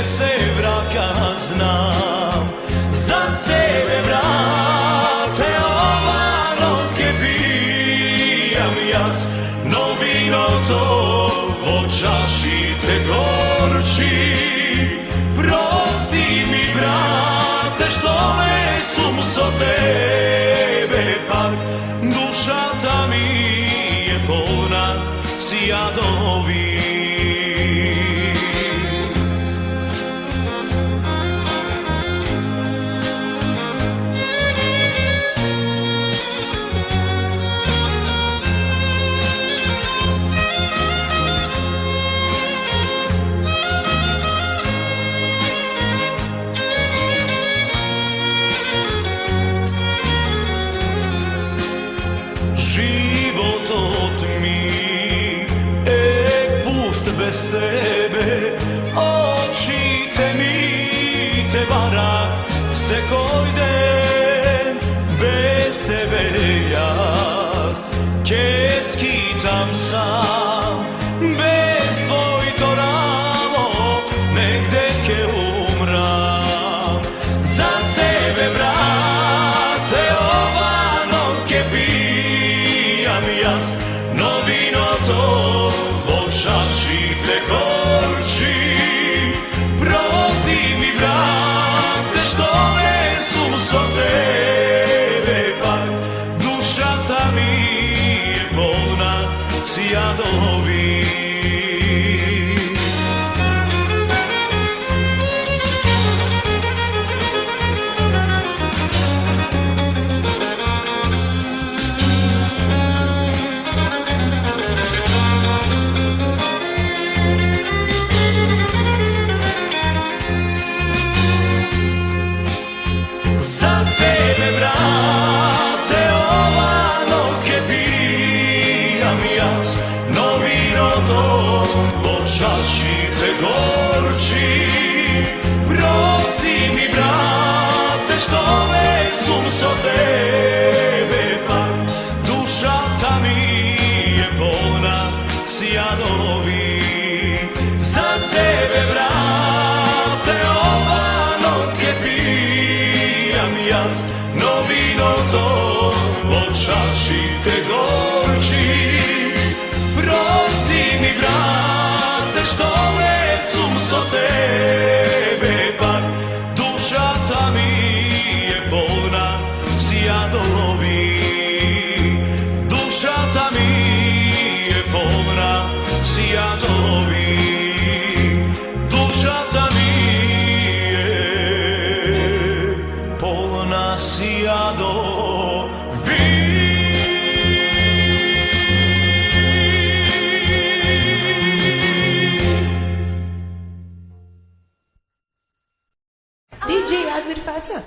se vraća, znam. Za tebe, brate, ovano ke pijam jas, no vino to vo čaši te gorči. Prosti mi, brate, što me sum so tebe par, duša ta mi je polna sijadovi. Bez tebe, očite mi te vara, se kojden bez tebe jaz, ke skitam sam, bez tvoj to ramo, negde ke umram. Za tebe, brate, ovano ke pijam jaz, no vino to vo čaši te gorči. Prosti mi, brate, što me sum so tebe par, duša ta mi je polna sijadovi. Za tebe, brate, ovano ke pijam jas, no vino to vo čaši te gorči. Prosti mi, brate, što me sum so tebe par, duša ta mi je polna sijadovi. Za tebe, brate, ovano ke pijam jas, no vino to vo čaši te gorči. Prosti mi, brate, što me sum so tebe par, duša ta mi je polna sijadovi. Duša ta mi je polna sijadovi. Duša ta mi je polna sijadovi. DJ Admir Faca.